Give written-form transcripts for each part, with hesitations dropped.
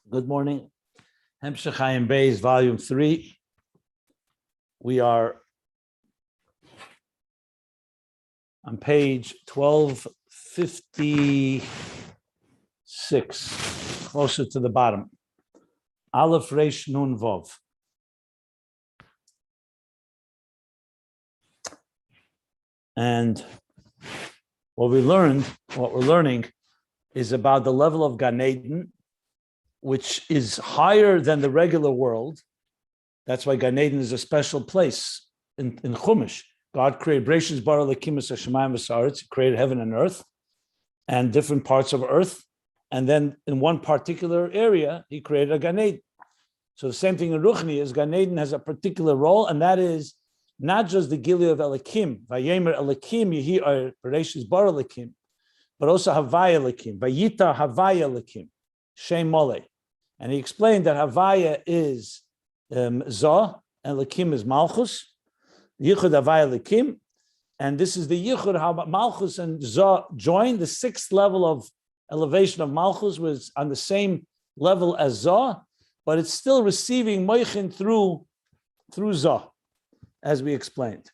Good morning. Ayin Beis, Volume 3. We are on page 1256, closer to the bottom. Aleph Reish Nun Vov. And what we're learning is about the level of Gan Eden, which is higher than the regular world. That's why Gan Eden is a special place in Chumash. God created Bereshis bara Elokim es hashamayim v'sa'aretz. He created heaven and earth and different parts of earth. And then in one particular area, he created a Gan Eden. So the same thing in Ruchni is Gan Eden has a particular role, and that is not just the Gilui of Elokim, Vayemer Elokim yehi or Bereshis bara Elokim, but also Havaya Elokim, Vayita Havaya Elokim, Shem Mole. And he explained that Havaya is Zah, and Elokim is Malchus, Yichud Havaya Elokim, and this is the Yichud how Malchus and Zah join. The sixth level of elevation of Malchus was on the same level as Zah, but it's still receiving Moichin through Zah, as we explained.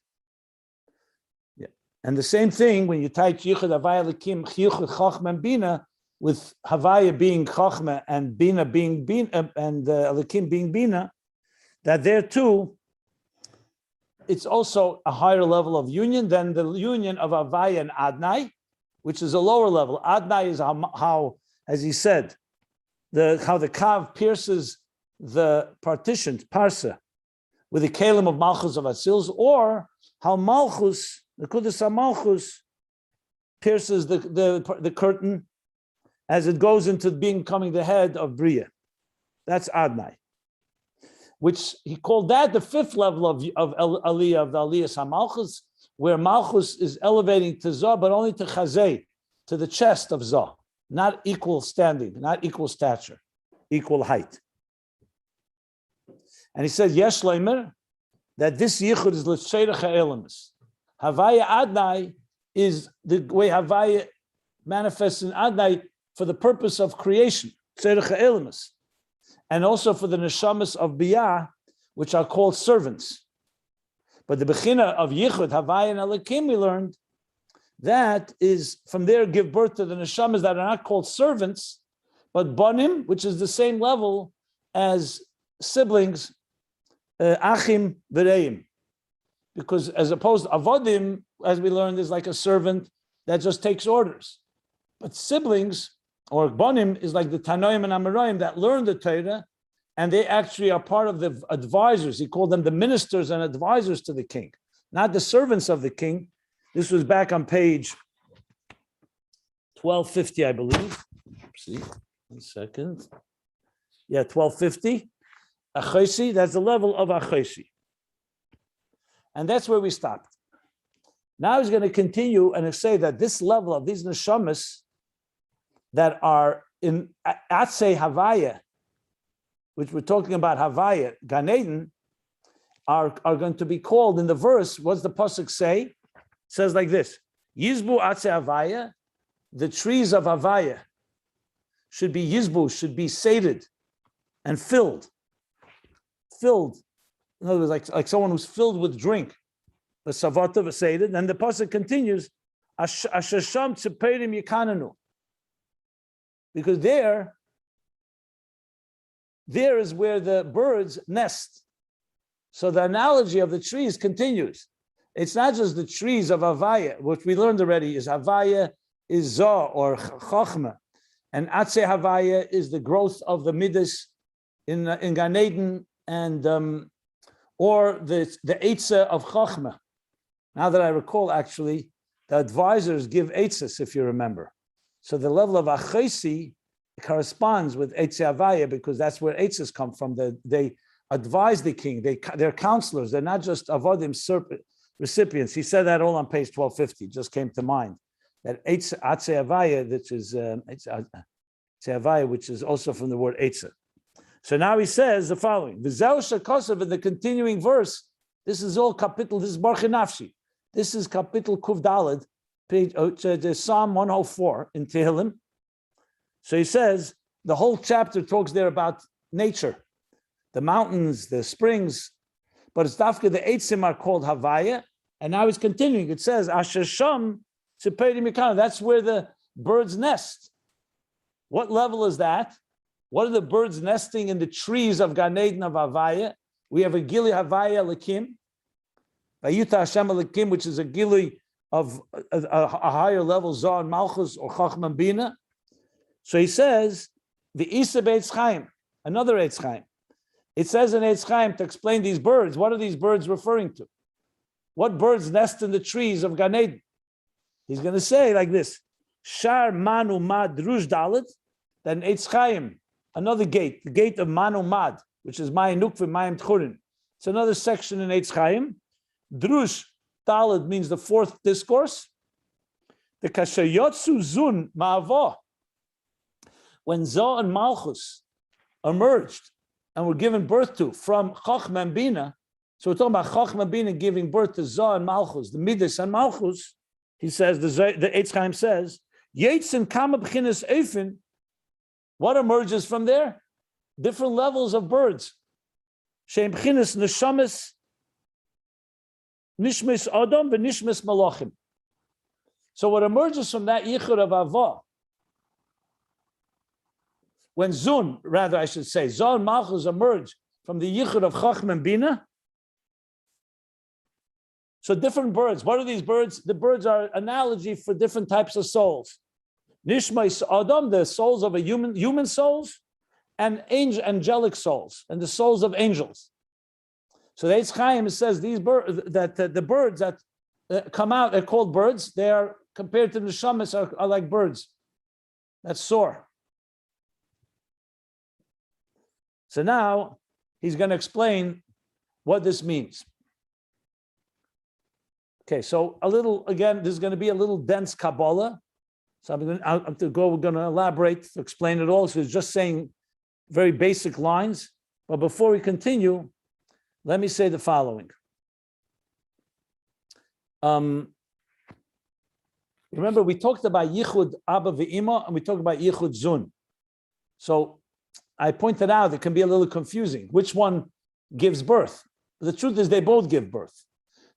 Yeah, and the same thing when you type Yichud Havaya Elokim, Yichud Chachma and Bina, with Havaya being Chachma and Bina being Bina and Elokim being Bina, that there too, it's also a higher level of union than the union of Havaya and Adnai, which is a lower level. Adnai is how as he said, how the Kav pierces the partitions, Parsa, with the Kalim of Malchus of Atzilus, or how Malchus, the Kudus HaMalchus, pierces the curtain as it goes into becoming the head of Bria. That's Adnai, which he called that the fifth level of Aliyah, of the Aliyah HaMalchus, where Malchus is elevating to Zah, but only to Chazei, to the chest of Zah, not equal standing, not equal stature, equal height. And he said, Yesh Leimer, that this Yichud is L'Sheirach HaElemus. Havaya Adnai is the way Havaya manifests in Adnai for the purpose of creation, L'Sheirach HaElemus, and also for the Neshamas of Biyah, which are called servants. But the Bechina of Yichud, Havaya and Elokim, we learned, that is from there give birth to the Neshamas that are not called servants, but Banim, which is the same level as siblings, Achim V'reim. Because as opposed to Avodim, as we learned, is like a servant that just takes orders. But siblings, or Banim, is like the Tanoim and Amoraim that learn the Torah, and they actually are part of the advisors. He called them the ministers and advisors to the king, not the servants of the king. This was back on page 1250, I believe. See, 1 second. Yeah, 1250. Achosi, that's the level of Achosi. And that's where we stopped. Now he's going to continue and say that this level of these neshamas that are in Atzei Havaya, which we're talking about Havaya, Gan Eden, are going to be called in the verse. What's the pasuk say? It says like this: Yizbu Atzei Havaya, the trees of Havaya should be Yizbu, should be sated and filled. In other words, like someone who's filled with drink. The savata v'sated. And the pasuk continues, Ashasham tzeperim yikananu. Because there is where the birds nest. So the analogy of the trees continues. It's not just the trees of Havaya, which we learned already is Havaya is Zah or Chachma, and Atzei Havaya is the growth of the Midas in Gan Eden, and or the Eitzah of Chachma. Now that I recall, actually, the advisors give Eitzahs, if you remember. So the level of Achesi corresponds with Eitzah Havaya, because that's where Eitzahs come from. They advise the king. They're counselors. They're not just avodim recipients. He said that all on page 1250. Just came to mind that Atzei Havaya, which is also from the word Eitzah. So now he says the following: V'zeu shekosav, in the continuing verse. This is all capital. This is Baruch Nafshi. This is capital Kuv Daled, page Psalm 104 in Tehillim. So he says, the whole chapter talks there about nature, the mountains, the springs, but it's dafka, the eitzim are called Havaya, and now it's continuing. It says, Asher Sham Tzipei Mikana, that's where the birds nest. What level is that? What are the birds nesting in the trees of Gan Eden of Havaya? We have a Gili Havaya Lakim, Vayita Hashem Lakim, which is a Gili of a higher level, Zohar and Malchus or Chachma Bina. So he says, the Isa Beitz Chaim, another Eitz Chaim. It says in Eitz Chaim to explain these birds. What are these birds referring to? What birds nest in the trees of Gan Eden? He's going to say like this: Shar Manu Mad Drush Dalet. Then Eitz Chaim, another gate, the gate of Manu Mad, which is Mayim Nukvim, Mayim Tchurin. It's another section in Eitz Chaim. Drush Dalet means the fourth discourse. The Kashayotsu Zun Ma'avo. When Zoh and Malchus emerged and were given birth to from Chachma and Bina, so we're talking about Chachma and Bina giving birth to Zoh and Malchus, the Midas and Malchus, he says, the Eitz Chaim says, Yetzin Kama B'chinas Eifin, what emerges from there? Different levels of birds. Shem B'chinas Neshamis, Nishmis Adam, V'Nishmis Malachim. So what emerges from that Yichud of Avah, when Zun, rather I should say, Zoh and Malchus emerge from the Yichud of Chachma and Bina. So different birds. What are these birds? The birds are analogy for different types of souls. Nishmais Adam, the souls of a human souls, and angelic souls, and the souls of angels. So the Eitz Chaim says these birds that the birds that come out are called birds. They are compared to the neshamas are like birds that soar. So now he's going to explain what this means. Okay, so a little, again, this is going to be a little dense Kabbalah. So we're going to elaborate to explain it all. So it's just saying very basic lines. But before we continue, let me say the following. Remember, we talked about Yichud Abba V'Ima, and we talked about Yichud Zun. So I pointed out it can be a little confusing. Which one gives birth? The truth is they both give birth.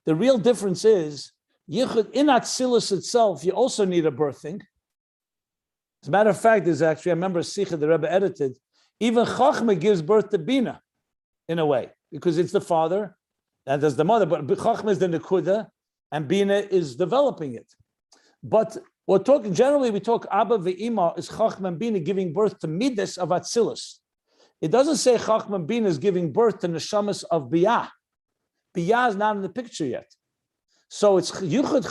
The real difference is, Yichud in Atzilus itself, you also need a birthing. As a matter of fact, there's actually, I remember a Sikha the Rabbi edited, even Chachma gives birth to Bina, in a way, because it's the father, and there's the mother, but Chachma is the Nekuda, and Bina is developing it. But we're talking, generally we talk Abba Ve'ima is Chachma and Bina giving birth to Midas of Atzilus. It doesn't say Chachma and Bina is giving birth to Neshamas of Biyah. Biyah is not in the picture yet. So it's Yuchad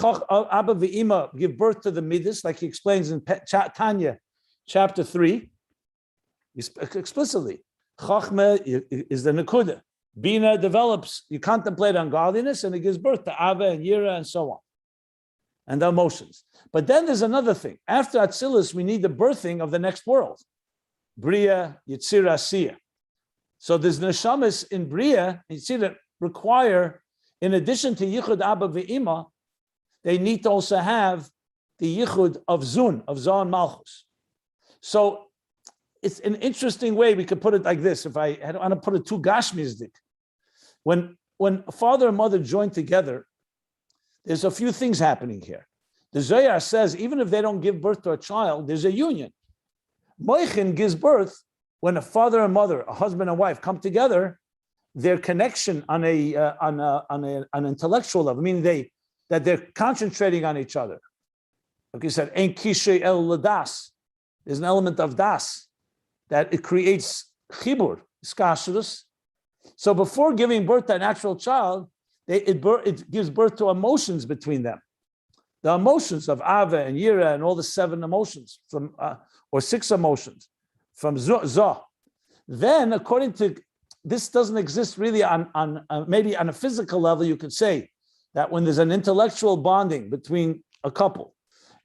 Abba Ve'ima give birth to the Midas, like he explains in Tanya, chapter 3, explicitly. Chachma is the Nekuda. Bina develops, you contemplate ungodliness, and it gives birth to Abba and Yira and so on, and the emotions. But then there's another thing. After Atzilus, we need the birthing of the next world. Bria, Yitzira, Asiya. So there's neshamas in Bria, Yitzira, require, in addition to Yichud Abba Ve'ima, they need to also have the Yichud of Zun, of Zoh and Malchus. So it's an interesting way we could put it like this. If I want to put it too gashmizdik, when father and mother join together, there's a few things happening here. The Zohar says, even if they don't give birth to a child, there's a union. Moichin gives birth when a father and mother, a husband and wife, come together. Their connection on an intellectual level, meaning that they're concentrating on each other. Like you said, ein kishe el ladas. There's an element of das that it creates chibur, Chassidus. So before giving birth to a natural child, it gives birth to emotions between them. The emotions of Ava and Yira and all the 7 emotions from, or 6 emotions from Zoh. Then, according to, this doesn't exist really on maybe on a physical level, you could say that when there's an intellectual bonding between a couple,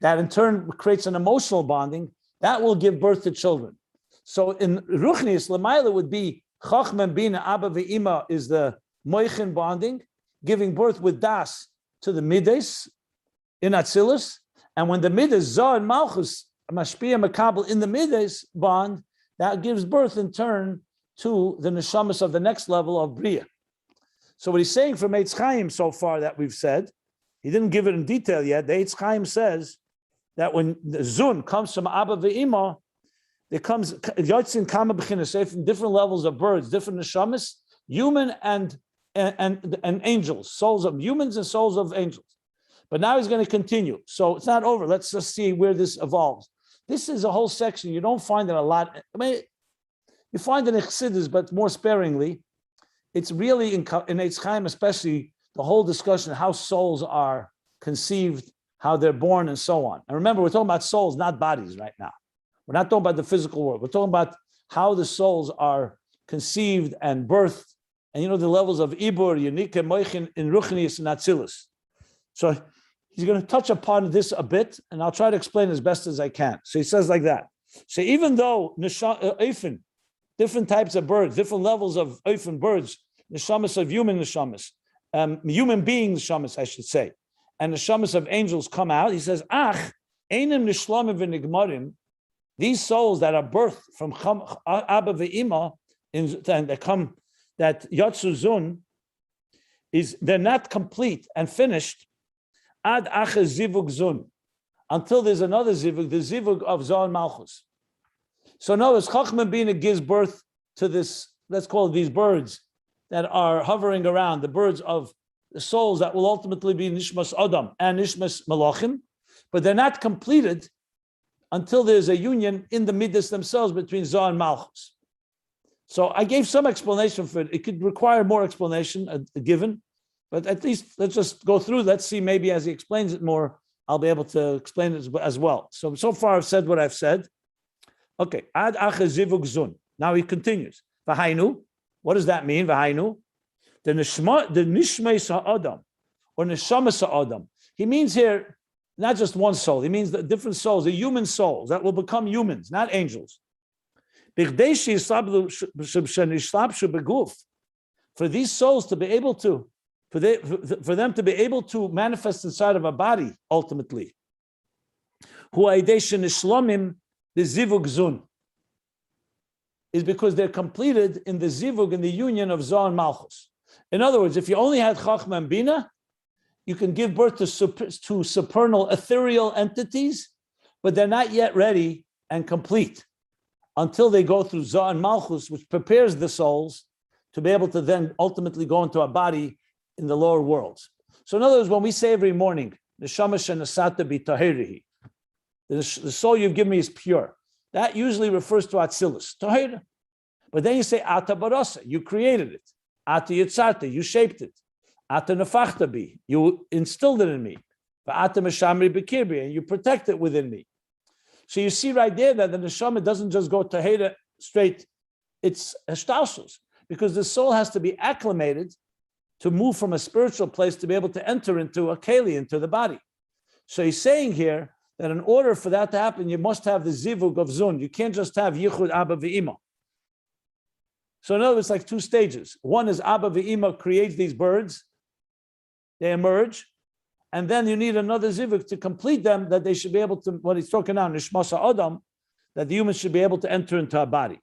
that in turn creates an emotional bonding, that will give birth to children. So in Ruchnius, Lamaila would be Chachma and Bina, Abba Ve'ima is the Moichin bonding, giving birth with Das to the Midas in Atzilus. And when the Midas, Zoh and Malchus, Mashpia Makabel in the Midas bond, that gives birth in turn to the neshamas of the next level of Bria. So what he's saying from Eitz Chaim so far that we've said, he didn't give it in detail yet. The Eitz Chaim says that when the Zun comes from Abba ve'ima, there comes Yotzin Kama B'chinas, from different levels of birds, different neshamas, human and angels, souls of humans and souls of angels. But now he's going to continue. So it's not over. Let's just see where this evolves. This is a whole section. You don't find it a lot. I mean, you find it in Chassidus, but more sparingly. It's really in Eitz Chaim, especially the whole discussion of how souls are conceived, how they're born, and so on. And remember, we're talking about souls, not bodies right now. We're not talking about the physical world. We're talking about how the souls are conceived and birthed, and the levels of Ibur, Yanike, Moichin, in Ruchnius, and Atzilus. So he's going to touch upon this a bit, and I'll try to explain as best as I can. So he says like that. So even though Eifin, different types of birds, different levels of Eifin birds, neshamas of human neshamas, human beings neshamas, I should say, and neshamas of angels come out, he says, Ach, Einim nishlamim v'nigmarim, these souls that are birthed from Abba ve'ima, and that come, that Yatsu Zun, they're not complete and finished ad ache zivug zun, until there's another zivug, the zivug of Zohar Malchus. So notice Chachma Bina gives birth to this, let's call it these birds that are hovering around, the birds of the souls that will ultimately be Nishmas Adam and Nishmas Malachim, but they're not completed until there's a union in the Midas themselves between Zohar and Malchus. So I gave some explanation for it. It could require more explanation, given, but at least let's just go through. Let's see, maybe as he explains it more, I'll be able to explain it as well. So far I've said what I've said. Okay, ad ache zivug zun. Now he continues. V'hainu, what does that mean? V'hainu, the nishmei sa'adam, or neshama sa'adam. He means here not just one soul. He means the different souls, the human souls that will become humans, not angels. For these souls to be able to, for them to be able to manifest inside of a body ultimately, the zivug zun, is because they're completed in the zivug, in the union of Zohar and Malchus. In other words, if you only had Chachma and Bina, you can give birth to supernal ethereal entities, but they're not yet ready and complete until they go through Zohar and Malchus, which prepares the souls to be able to then ultimately go into a body in the lower worlds. So in other words, when we say every morning, Neshama shenasata b'tahirihi, the soul you've given me is pure. That usually refers to Atzilus, Tahira. But then you say Ata Barasa, you created it. Ata Yitzarta, you shaped it. Ata Nefachta bi, you instilled it in me. Ata Meshamri Bekirbi, and you protect it within me. So you see right there that the Neshama doesn't just go Tahira straight, it's Hashtalshus, because the soul has to be acclimated to move from a spiritual place to be able to enter into a Keli, into the body. So he's saying here, that in order for that to happen, you must have the zivug of zun. You can't just have yichud Abba ve'ima. So in other words, it's like two stages. One is Abba ve'ima creates these birds, they emerge, and then you need another zivug to complete them, that they should be able to, what he's talking now, nishmasa adam, that the humans should be able to enter into a body.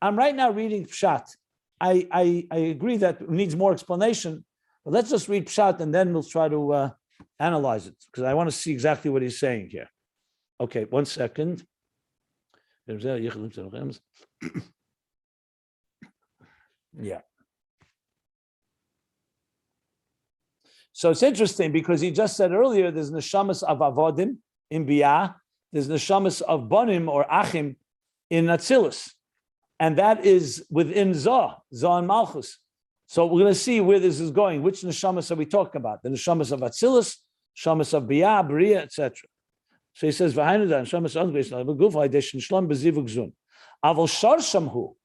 I'm right now reading Pshat. I agree that it needs more explanation, but let's just read Pshat and then we'll try to analyze it, because I want to see exactly what he's saying here. Okay, 1 second. Yeah. So it's interesting because he just said earlier there's neshamas of avodim in Biyah, there's neshamas of banim or achim in Atzilus, and that is within Zoh and Malchus. So we're going to see where this is going. Which neshamas are we talking about? The neshamas of Atzilus, neshamas of Biyah, Bria, etc. So he says, "V'hainu da neshamas of Guf ha'ideshin shlam bezivug zun." Aval shar shamhu.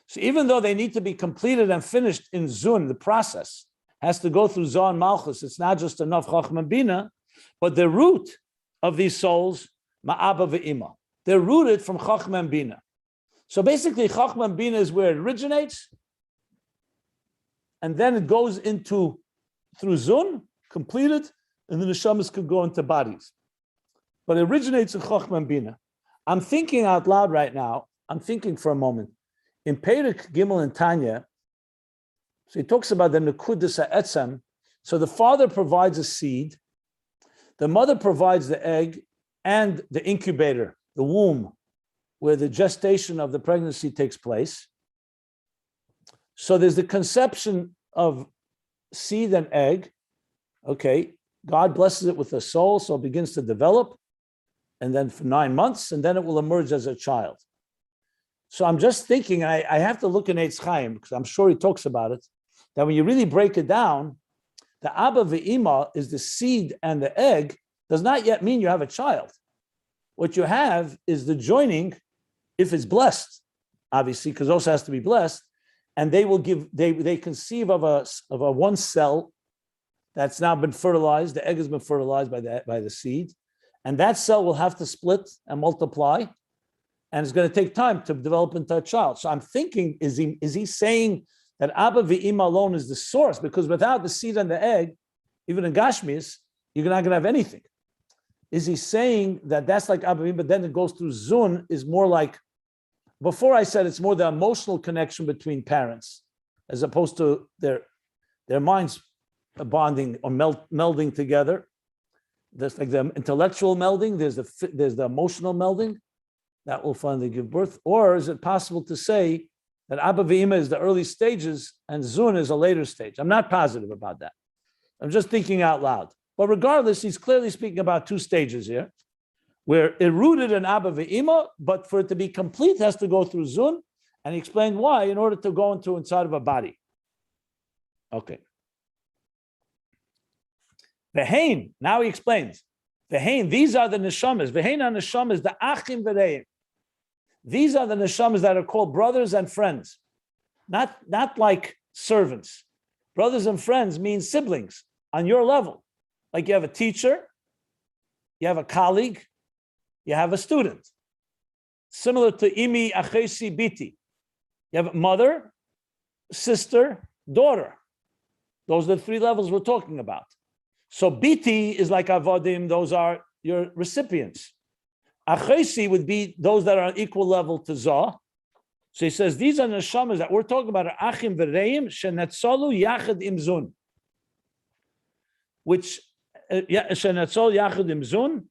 So even though they need to be completed and finished in Zun, the process has to go through Zohar and Malchus. It's not just enough Chachma Bina, but the root of these souls, Ma'aba ve'ima. They're rooted from Chachma and Bina. So basically, Chachma and Bina is where it originates, and then it goes into, through Zun, completed, and the neshamas could go into bodies. But it originates in Chachma and Bina. I'm thinking out loud right now, I'm thinking for a moment. In Perek Gimel and Tanya, so he talks about the Nekudas Ha'etzem. So the father provides a seed, the mother provides the egg and the incubator, the womb, where the gestation of the pregnancy takes place. So there's the conception of seed and egg. Okay, God blesses it with a soul, so it begins to develop, and then for 9 months, and then it will emerge as a child. So I'm just thinking, I have to look in Eitz Chaim, because I'm sure he talks about it, that when you really break it down, the Abba ve'ima is the seed and the egg, does not yet mean you have a child. What you have is the joining, if it's blessed, obviously, because also has to be blessed, and they will give, they conceive of a one cell that's now been fertilized, the egg has been fertilized by the seed, and that cell will have to split and multiply, and it's going to take time to develop into a child. So I'm thinking, is he saying that Abba ve'ima alone is the source? Because without the seed and the egg, even in Gashmis, you're not going to have anything. Is he saying that that's like Abba ve'ima, but then it goes through Zun, is more like, before I said it's more the emotional connection between parents, as opposed to their minds bonding or melding together. There's like the intellectual melding, there's the emotional melding that will finally give birth. Or is it possible to say that Abba ve'ima is the early stages and Zun is a later stage? I'm not positive about that. I'm just thinking out loud. But regardless, he's clearly speaking about 2 stages here, where it rooted in Abba ve'ima, but for it to be complete, it has to go through Zun, and he explained why, in order to go into inside of a body. Okay. Ve'hein, now he explains. Ve'hein, these are the neshamas. Ve'hein neshamas, the achim v'reim. These are the neshamas that are called brothers and friends, not like servants. Brothers and friends means siblings on your level. Like you have a teacher, you have a colleague, you have a student. Similar to imi achesi biti. You have mother, sister, daughter. Those are the 3 levels we're talking about. So biti is like avodim, those are your recipients. Achesi would be those that are on equal level to Zah. So he says, these are neshamas that we're talking about are achim v'reim shenetzalu yachad imzun. Which, shenetzalu yachad imzun,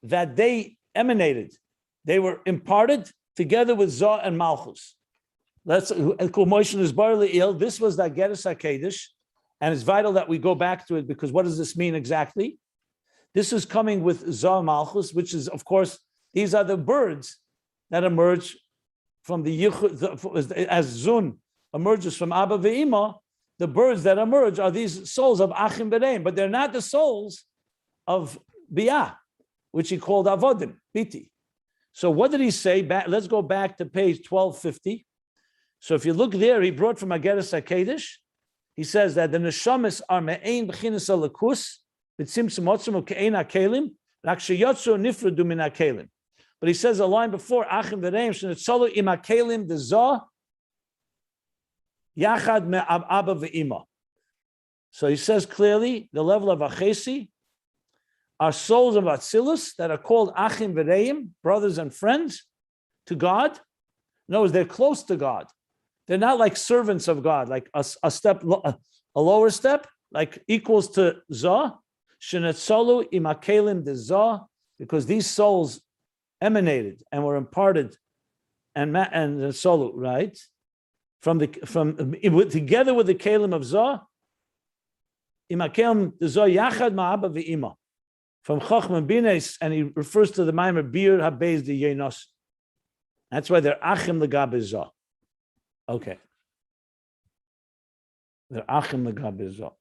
that they emanated, they were imparted together with Zah and Malchus. This was the Geras HaKedesh, and it's vital that we go back to it, because what does this mean exactly? This is coming with Zah Malchus, which is, of course, these are the birds that emerge from the Yichud, as Zun emerges from Abba ve'ima, the birds that emerge are these souls of Achim B'reim, but they're not the souls of Biyah, which he called Avodim, Biti. So what did he say? Let's go back to page 1250. So if you look there, he brought from Ageres HaKedesh, he says that the neshamas are me'ein b'chinas alakus, b'tzimtzum otzum u'ke'ein ha'kelim, rak sheyotzu nifradu min ha'kelim. But he says a line before, Achim v'reim, shenetzalu im ha'kelim dezah, yachad me'abba ve'ima. So he says clearly, the level of Achesi are souls of Atzilus that are called Achim v'reim, brothers and friends to God. In other words, they're close to God. They're not like servants of God, like a lower step, like equals to Zah. Shenetzalu im ha'kelim dezah, because these souls emanated and were imparted and solu, right? Together with the kelim of Zah, im ha'kelim dezah yachad ma'abba ve'ima. From Chochma Bines, and he refers to the Maimer Bir Habeis de Yenos. That's why they're Achim L'Gabe Zah. Okay. They're Achim L'Gabe Zah.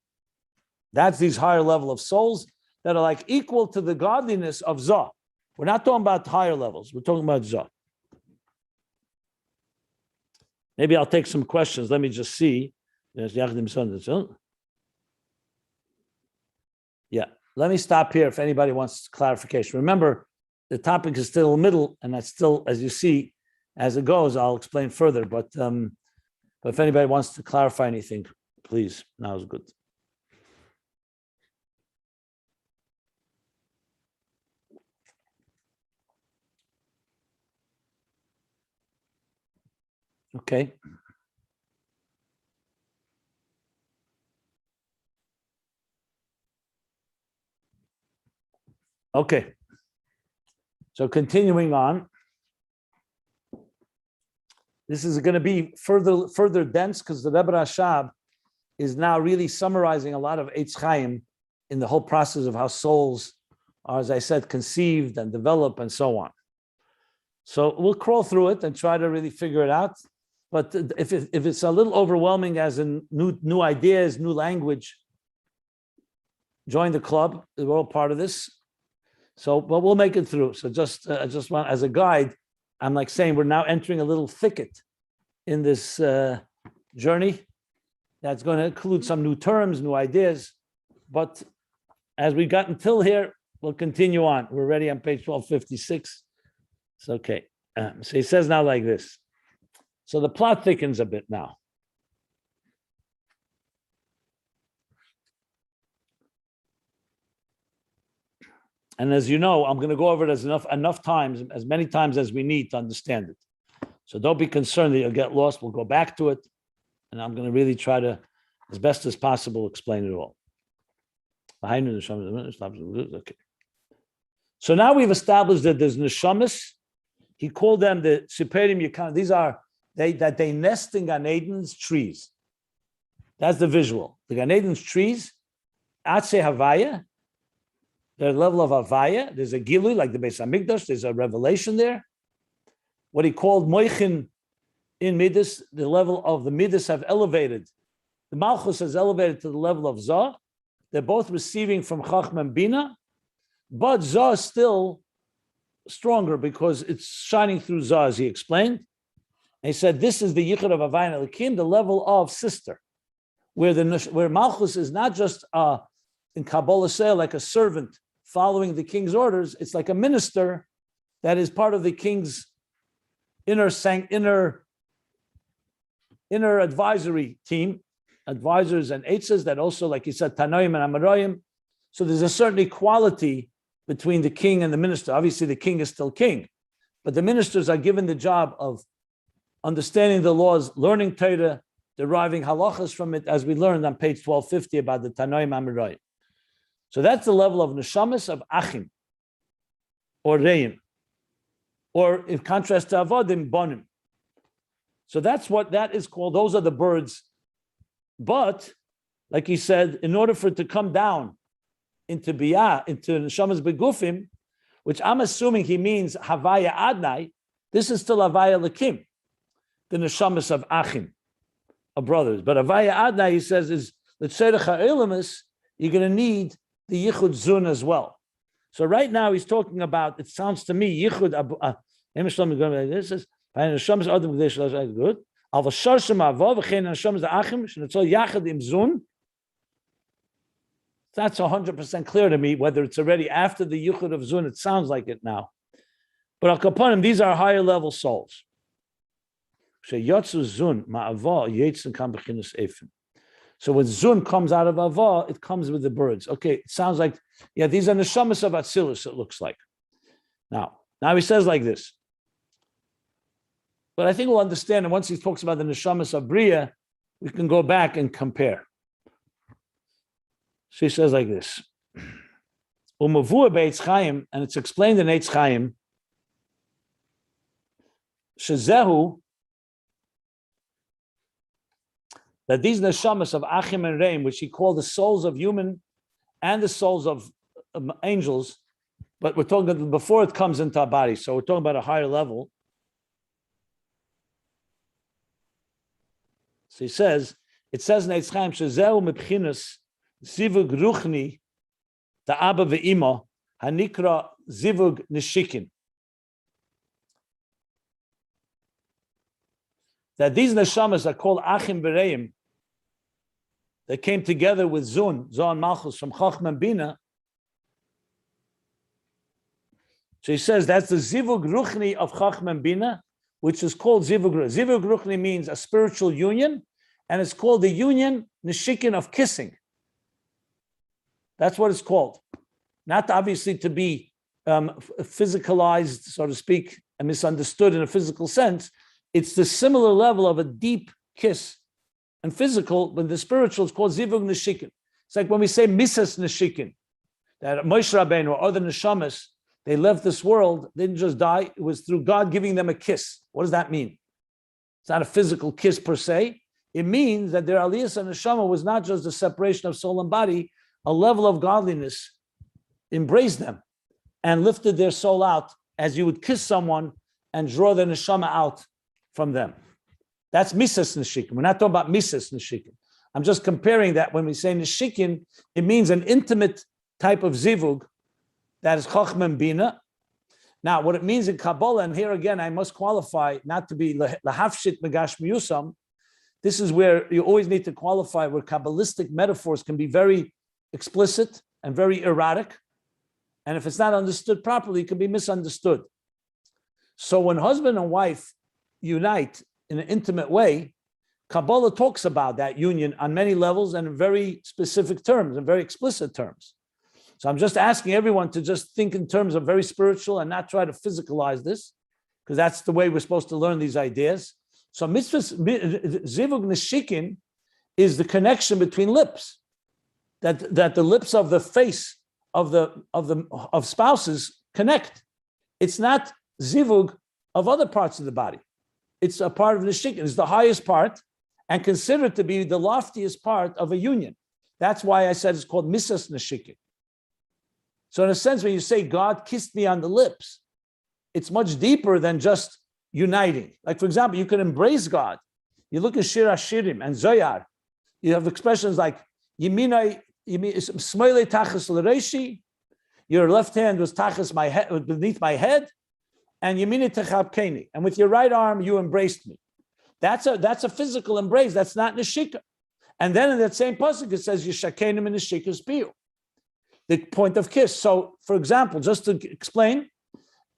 That's these higher level of souls that are like equal to the godliness of Zah. We're not talking about higher levels. We're talking about Zah. Maybe I'll take some questions. Let me just see. Yeah. Let me stop here if anybody wants clarification. Remember, the topic is still middle, and that's still, as you see, as it goes, I'll explain further. But if anybody wants to clarify anything, please, now is good. Okay. Okay. So continuing on, this is going to be further dense because the Rebbe Rashab is now really summarizing a lot of Eitz Chaim in the whole process of how souls are, as I said, conceived and develop and so on. So we'll crawl through it and try to really figure it out. But if it's a little overwhelming as in new ideas, new language, join the club. We're all part of this. So, but we'll make it through. So just want, as a guide, I'm like saying we're now entering a little thicket in this journey that's going to include some new terms, new ideas. But as we got until here, we'll continue on. We're ready on page 1256. It's okay. So he says now like this. So the plot thickens a bit now. And as you know, I'm going to go over it as enough times, as many times as we need to understand it. So don't be concerned that you'll get lost. We'll go back to it. And I'm going to really try to, as best as possible, explain it all. Okay. So now we've established that there's neshamas. He called them the Siperim Yakan. These are they nest in Gan Eden's trees. That's the visual. The Gan Eden's trees, Atse Havaya, their level of Havaya. There's a Gilui, like the Beis Hamikdash. There's a revelation there. What he called Moichin in Midas, the level of the Midas have elevated. The Malchus has elevated to the level of Zah. They're both receiving from Chachma and Bina, but Zah is still stronger because it's shining through Zah, as he explained. And he said, this is the Yichud of Havaya and Elikim, the level of sister, where Malchus is not just in Kabbalah say like a servant following the king's orders. It's like a minister that is part of the king's inner advisory team, advisors and eitzes that also, like he said, Tanoim and Amarayim. So there's a certain equality between the king and the minister. Obviously, the king is still king, but the ministers are given the job of understanding the laws, learning Torah, deriving halachas from it, as we learned on page 1250 about the Tanoim Amarayim. So that's the level of neshamas of achim or reim, or in contrast to avodim, bonim. So that's what that is called. Those are the birds. But, like he said, in order for it to come down into biyah, into neshamas begufim, which I'm assuming he means havaya adnai, this is still havaya lakim, the neshamas of achim, of brothers. But havaya adnai, he says, is the tzedach ha'elamus, you're going to need the yichud zun as well. So right now he's talking about, it sounds to me, yichud, this is, good. That's 100% clear to me, whether it's already after the Yichud of Zun, it sounds like it now. But Al Kapanim, these are higher level souls. So when Zun comes out of Ava, it comes with the birds. Okay, it sounds like, yeah, these are neshamas of Atzilus, it looks like. Now he says like this. But I think we'll understand, and once he talks about the neshamas of Bria, we can go back and compare. So he says like this. Umavua be'etz Chaim, and it's explained in Eitz Chaim, shezehu, that these neshamas of Achim and Reim, which he called the souls of human and the souls of angels, but we're talking about before it comes into our body, so we're talking about a higher level. So he says, it says in Eitz Chaim, shezehu mebchinas zivug ruchni the Abba ve'ima hanikra zivug nishikin. That these neshamas are called Achim Bereim, that came together with Zun and Malchus from Chachma and Bina. So he says that's the Zivug Ruchni of Chachma and Bina, which is called Zivug Ruchni. Zivug Ruchni means a spiritual union, and it's called the union Nishikin of kissing. That's what it's called. Not obviously to be physicalized, so to speak, and misunderstood in a physical sense. It's the similar level of a deep kiss and physical, but the spiritual is called zivug neshikin. It's like when we say misas neshikin, that Moshe Rabbeinu or other neshamas, they left this world, they didn't just die, it was through God giving them a kiss. What does that mean? It's not a physical kiss per se. It means that their aliyas and neshama was not just a separation of soul and body, a level of godliness embraced them and lifted their soul out as you would kiss someone and draw the neshama out from them. That's misas neshikin. We're not talking about misas neshikin. I'm just comparing that. When we say neshikin, it means an intimate type of zivug that is chochmah and bina. Now, what it means in Kabbalah, and here again, I must qualify not to be lahafshit megash miyusam. This is where you always need to qualify where Kabbalistic metaphors can be very explicit and very erratic. And if it's not understood properly, it can be misunderstood. So when husband and wife unite in an intimate way, Kabbalah talks about that union on many levels and in very specific terms and very explicit terms. So I'm just asking everyone to just think in terms of very spiritual and not try to physicalize this, because that's the way we're supposed to learn these ideas. So mitzvah zivug neshikin is the connection between lips, that the lips of the face of spouses connect. It's not zivug of other parts of the body. It's a part of neshikin. It's the highest part and considered to be the loftiest part of a union. That's why I said it's called misas neshikin. So in a sense, when you say God kissed me on the lips, it's much deeper than just uniting. Like, for example, you can embrace God. You look at Shir Hashirim and Zoyar. You have expressions like Yiminai, Smoile Tachas L'Reishi. Your left hand was Tachas my head, beneath my head, and Yimini Techabkeni. And with your right arm, you embraced me. That's a physical embrace. That's not Neshika. And then in that same pasuk, it says Yishakenim and Neshika's Piyu. The point of kiss. So, for example, just to explain,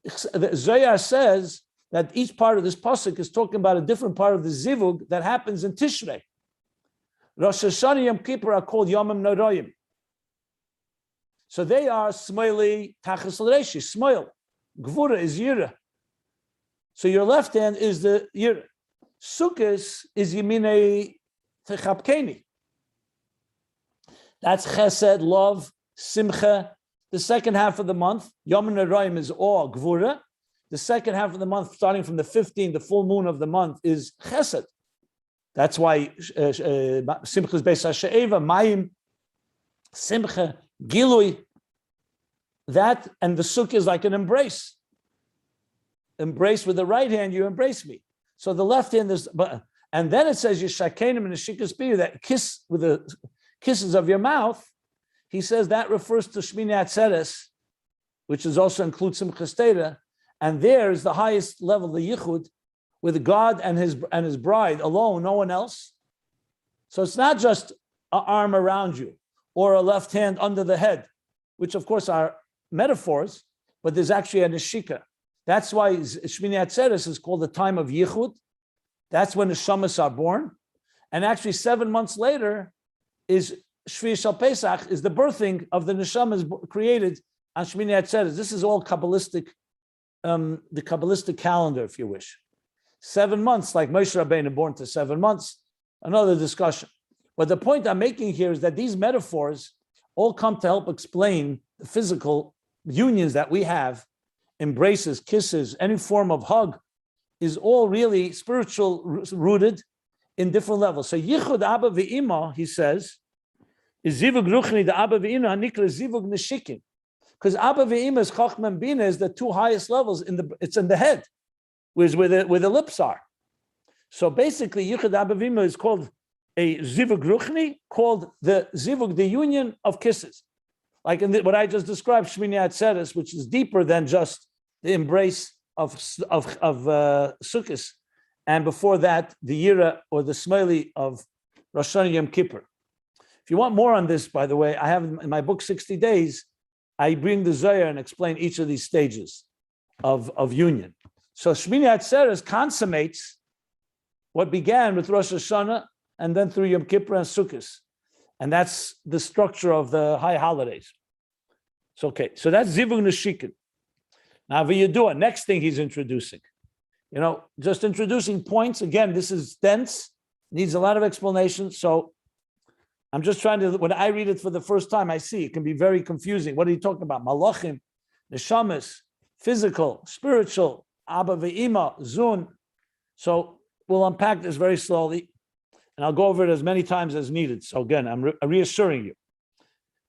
Zoyar says that each part of this pasuk is talking about a different part of the zivug that happens in Tishrei. Rosh Hashanah Yom Kippur are called Yomim Noroyim. So they are Smoili Tachas L'Reishi, Smoil. Gvura is Yira. So your left hand is the Yira. Sukkos is Yimine Techapkeni. That's Chesed, love, Simcha. The second half of the month, Yom Noroyim is all Gvura. The second half of the month, starting from the 15th, the full moon of the month, is Chesed. That's why Simcha is Beis HaShe'eva, Mayim, Simcha, Gilui. That and the Sukkah is like an embrace. Embrace with the right hand, you embrace me. So the left hand is, and then it says Yishakenim and Neshikas Piyu, that kiss with the kisses of your mouth. He says that refers to Shmini Atzeres, which is also includes Simchas Torah, and there is the highest level, the Yichud, with God and his bride alone, no one else. So it's not just an arm around you or a left hand under the head, which of course are metaphors, but there's actually a neshika. That's why Shmini Atzeres is called the time of Yichud. That's when the Shamas are born. And actually 7 months later is Shvi Shal Pesach, is the birthing of the Neshamas created on Shmini Atzeres. This is all Kabbalistic, the Kabbalistic calendar, if you wish. 7 months, like Moshe Rabbeinu born to 7 months, another discussion. But the point I'm making here is that these metaphors all come to help explain the physical unions that we have, embraces, kisses, any form of hug, is all really spiritual rooted in different levels. So Yichud Abba v'Ima, he says, is zivug ruchni the Abba v'Ima hanikra zivug neshikin, because Abba v'Ima's chochmah and bina is the two highest levels it's in the head, where the lips are. So basically, Yichud Abba v'Ima is called a zivug ruchni, called the zivug, the union of kisses, like in what I just described, Shmini Atzeres, which is deeper than just the embrace of Sukkos, and before that, the Yira or the Smiley of Rosh Hashanah Yom Kippur. If you want more on this, by the way, I have in my book 60 Days, I bring the Zohar and explain each of these stages of union. So Shmini Atzeres consummates what began with Rosh Hashanah and then through Yom Kippur and Sukkos. And that's the structure of the high holidays. So, okay, so that's Zivug Neshikin. Now, V'Yedua, next thing he's introducing. Just introducing points. Again, this is dense, needs a lot of explanation. So I'm just trying to, when I read it for the first time, I see it can be very confusing. What are you talking about? Malachim, neshamas, physical, spiritual, Abba ve'ima, zun. So we'll unpack this very slowly, and I'll go over it as many times as needed. So again, I'm reassuring you.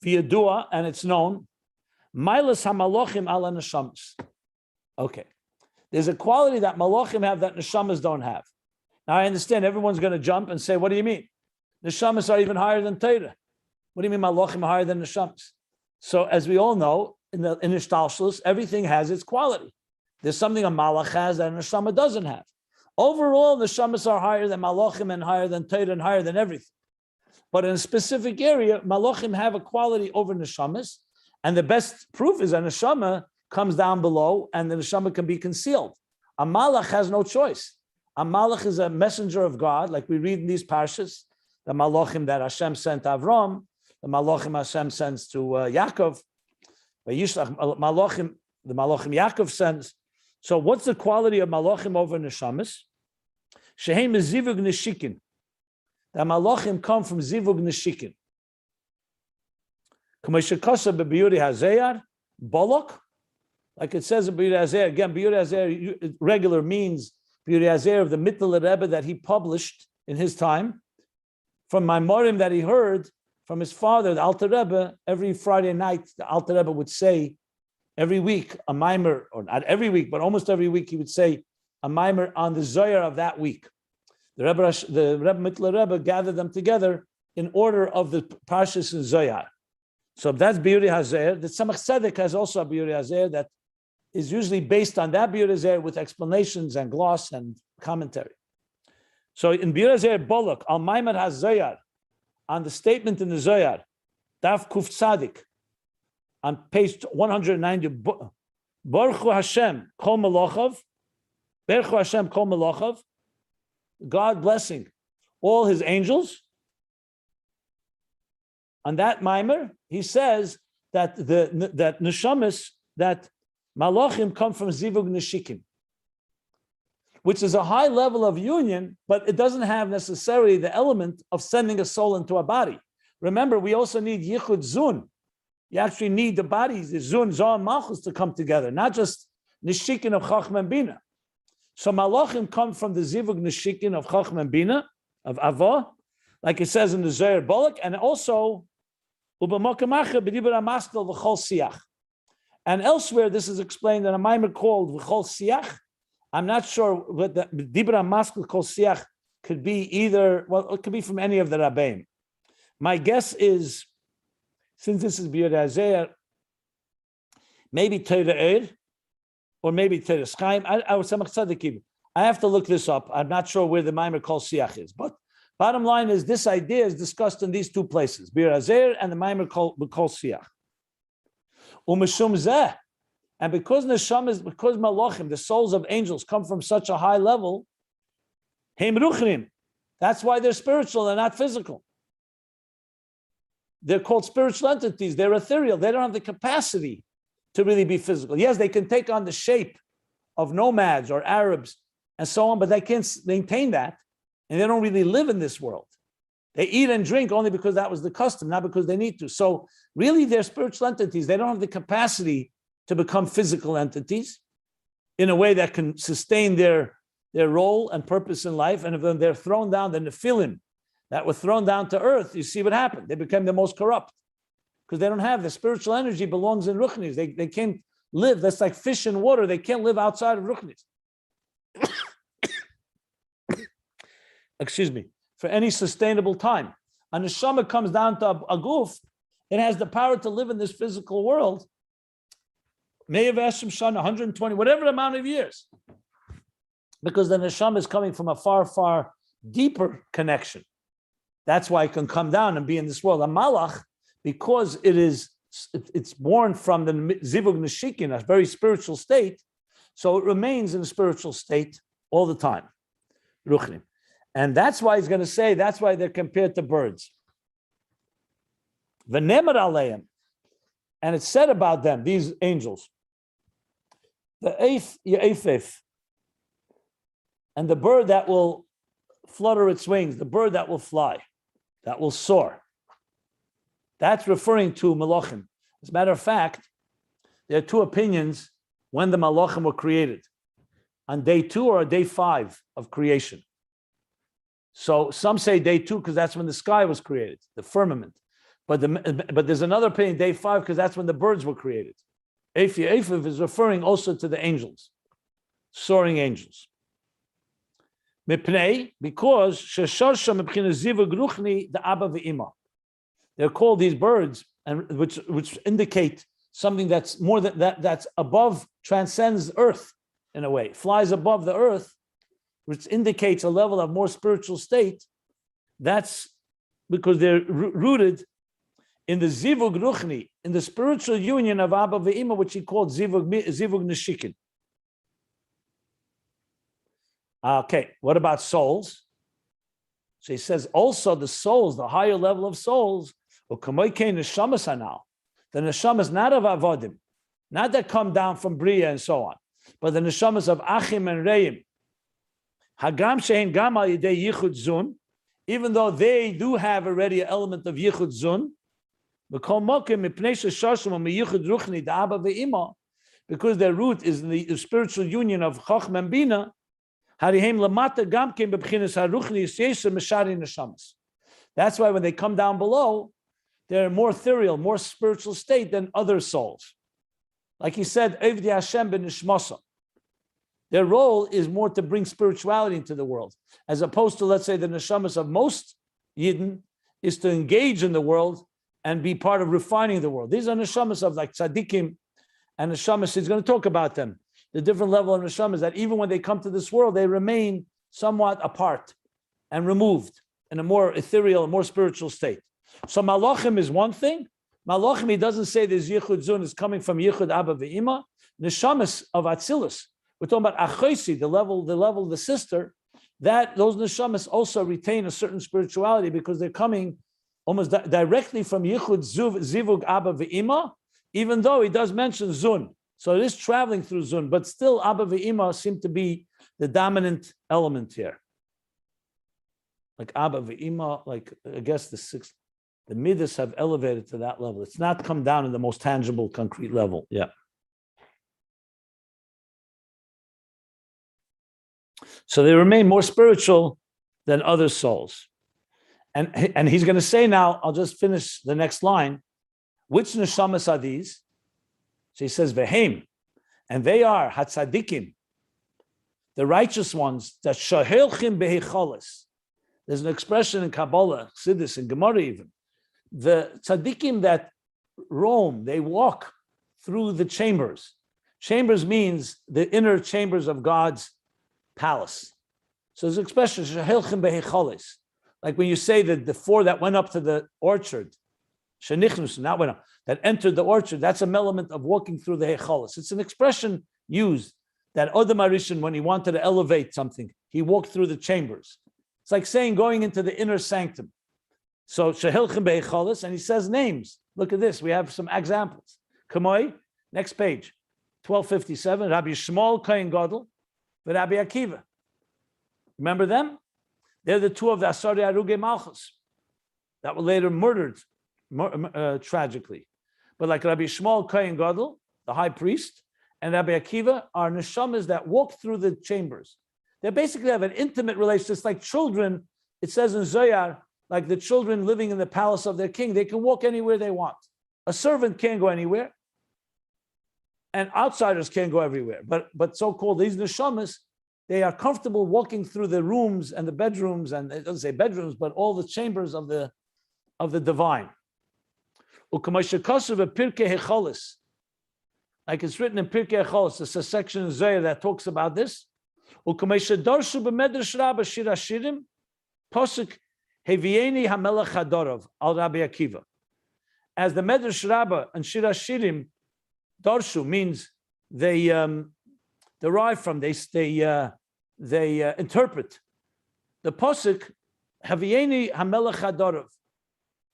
Via dua, and it's known, Milas hamalachim ala neshamas. Okay. There's a quality that malachim have that neshamas don't have. Now I understand everyone's going to jump and say, what do you mean? Neshamas are even higher than Torah. What do you mean malachim are higher than neshamas? So as we all know, in ishtalshlus, everything has its quality. There's something a malach has that a neshama doesn't have. Overall, neshamas are higher than malachim and higher than Torah and higher than everything. But in a specific area, malachim have a quality over neshamas, and the best proof is a neshama comes down below and the neshama can be concealed. A malach has no choice. A malach is a messenger of God, like we read in these parshas, the malachim that Hashem sent to Avram, the malachim Hashem sends to Yaakov, the malachim Yaakov sends. So what's the quality of malachim over neshamas? Shehem is zivug neshikin. The malachim come from zivug neshikin. K'meshekasa b'biyuri hazeyar, bolok, like it says in Biyuri Hazeh. Again, Biyuri Hazeh regular means Biyuri Hazeh of the Mittel Rebbe that he published in his time, from Maimorim that he heard from his father, the Alter Rebbe. Every Friday night, the Alter Rebbe would say, every week, a Maimer, or not every week, but almost every week, he would say a Maimer on the Zohar of that week. The Rebbe Mittel Rebbe gathered them together in order of the Parshas and Zohar. So that's Biyuri Hazeh. The Tzemach Tzedek has also a Biyuri Hazeh that is usually based on that Biyur Hazeh with explanations and gloss and commentary. So in Biyur Hazeh Bolok, Al Maimad HaZoyar, on the statement in the Zoyar, Daf Kuf Tzadik, on page 190, Baruch Hashem Kol Melochav, Baruch Hashem Kol Melochav, God blessing all his angels. On that Maimer, he says that that neshamas, that malachim come from zivug neshikim, which is a high level of union, but it doesn't have necessarily the element of sending a soul into a body. Remember, we also need yichud zun. You actually need the bodies, the zun, zoh, and malchus to come together, not just neshikin of chachma and bina. So malachim come from the zivug neshikin of chachma and bina, of Abba, like it says in the Zohar Bolok, and also ubamakamach b'dibur hamaskel v'chol siach. And elsewhere, this is explained in a maimer called V'chol Siach. I'm not sure what the Dibra Maskul Kol Siach could be either, well, it could be from any of the Rabbeim. My guess is, since this is Biyur Hazeh, maybe Torah Eir, or maybe Torah Chaim. I have to look this up. I'm not sure where the maimer Kol Siach is. But bottom line is, this idea is discussed in these two places, Biyur Hazeh and the maimer Kol Siach. And because neshamas, because malachim, the souls of angels, come from such a high level, that's why they're spiritual, they're not physical. They're called spiritual entities, they're ethereal, they don't have the capacity to really be physical. Yes, they can take on the shape of nomads or Arabs and so on, but they can't maintain that, and they don't really live in this world. They eat and drink only because that was the custom, not because they need to. So really, they're spiritual entities. They don't have the capacity to become physical entities in a way that can sustain their role and purpose in life. And if they're thrown down, the Nephilim that were thrown down to earth, you see what happened. They became the most corrupt because they don't have the spiritual energy belongs in Ruchnis. They can't live. That's like fish in water. They can't live outside of Ruchnis. Excuse me. For any sustainable time. And the neshama comes down to a guf, it has the power to live in this physical world, Me'av Eshim Shana, 120, whatever amount of years. Because the neshama is coming from a far, far deeper connection. That's why it can come down and be in this world. A malach, because it's born from the zivug neshikin, a very spiritual state, so it remains in a spiritual state all the time. Ruchnim. And that's why he's going to say, that's why they're compared to birds. V'nemar aleim. And it's said about them, these angels. The eighth, and the bird that will flutter its wings, the bird that will fly, that will soar. That's referring to Malachim. As a matter of fact, there are two opinions when the Malachim were created, on day 2 or day 5 of creation. So some say day 2 because that's when the sky was created, the firmament. But there's another opinion, day 5, because that's when the birds were created. Eif is referring also to the angels, soaring angels. Because the Abba ve'ima. They're called these birds, and which indicate something that's more than that, that's above, transcends earth in a way, flies above the earth, which indicates a level of more spiritual state. That's because they're rooted in the zivug ruchni, in the spiritual union of Abba ve'ima, which he called zivug neshikin. Okay, what about souls? So he says also the souls, the higher level of souls, the neshamas not of avodim, not that come down from Bria and so on, but the neshamas of achim and reim. Hagam shein gam al yidei yichud zun, even though they do have already an element of yichud zun, because their root is in the spiritual union of Chacham and Bina. That's why when they come down below, they're more ethereal, more spiritual state than other souls. Like he said, Evdi Hashem ben Nishmasa. Their role is more to bring spirituality into the world, as opposed to, let's say, the neshamas of most Yidden is to engage in the world and be part of refining the world. These are neshamas of like tzaddikim and neshamas. He's going to talk about them. The different level of neshamas that even when they come to this world, they remain somewhat apart and removed in a more ethereal, more spiritual state. So malachim is one thing. Malachim, he doesn't say this yichud zun is coming from yichud Abba ve'ima. Neshamas of Atzilus, we're talking about achosi, the level of the sister, that those neshamas also retain a certain spirituality because they're coming almost directly from yichud zivug Abba ve'ima, even though he does mention zun. So it is traveling through zun, but still Abba ve'ima seem to be the dominant element here. Like Abba ve'ima, like I guess the midas have elevated to that level. It's not come down in the most tangible, concrete level. Yeah. So they remain more spiritual than other souls. And he's going to say now, I'll just finish the next line. Which neshamas are these? So he says, Vehem, and they are hatzadikim, the righteous ones, that shahelchim behecholis. There's an expression in Kabbalah, Chassidus, and Gemara even. The tzadikim that roam, they walk through the chambers. Chambers means the inner chambers of God's palace. So there's an expression, shahelchim behecholis. Like when you say that the 4 that went up to the orchard, that entered the orchard, that's an element of walking through the hecholis. It's an expression used that Odom Arishan, when he wanted to elevate something, he walked through the chambers. It's like saying going into the inner sanctum. So shehilchim behecholis, and he says names. Look at this. We have some examples. Kamoi, next page, 1257. Rabbi Shmuel Kohen Gadol, and Rabbi Akiva. Remember them? They're the 2 of the Asari Aruge Malchus that were later murdered tragically. But like Rabbi Shmuel Kohen Gadol, the high priest, and Rabbi Akiva are neshamas that walk through the chambers. They basically have an intimate relationship. It's like children, it says in Zohar, like the children living in the palace of their king, they can walk anywhere they want. A servant can't go anywhere, and outsiders can't go everywhere. But so-called these neshamas, they are comfortable walking through the rooms and the bedrooms, and it doesn't say bedrooms, but all the chambers of the divine. Like it's written in Pirkei Hecholis, it's a section in Zohar that talks about this. As the Medrash Rabbah and Shir Hashirim, Darshu means they derive from, they interpret the pasuk Havieni Hamelech Hadarav,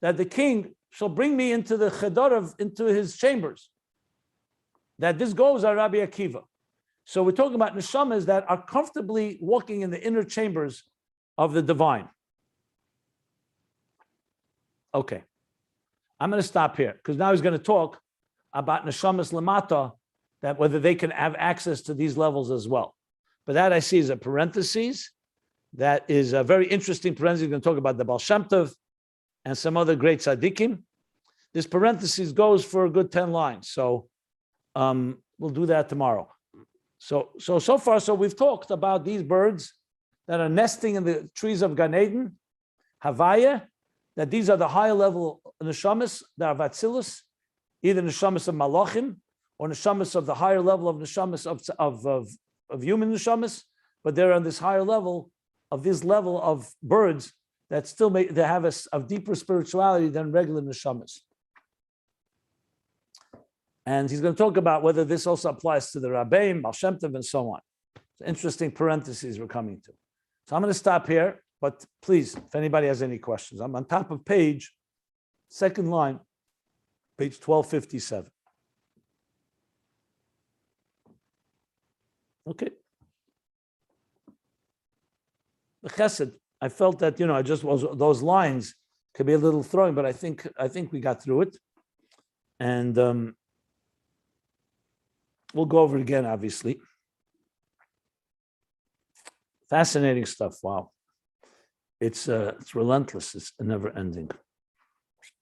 that the king shall bring me into the Chadarav, into his chambers. That this goes on Rabbi Akiva. So we're talking about neshamas that are comfortably walking in the inner chambers of the divine. Okay. I'm going to stop here because now he's going to talk about neshamas lamata, that whether they can have access to these levels as well. But that I see as a parenthesis. That is a very interesting parenthesis. He's going to talk about the Baal Shem Tov and some other great tzaddikim. This parenthesis goes for a good 10 lines. So we'll do that tomorrow. So far, we've talked about these birds that are nesting in the trees of Gan Eden, Havaya, that these are the higher level neshamas, that are Atzilus, either neshamas of Malachim or neshamas of the higher level of neshamas of human neshamas, but they're on this higher level of this level of birds that still they have a deeper spirituality than regular neshamas. And he's going to talk about whether this also applies to the Rabbeim, Baal Shem Tov, and so on. It's interesting parentheses we're coming to. So I'm going to stop here, but please, if anybody has any questions, I'm on top of page, second line, page 1257. Okay. The chesed, I felt that, I just was, those lines could be a little throwing, but I think we got through it. And we'll go over it again, obviously. Fascinating stuff. Wow. It's relentless. It's never ending.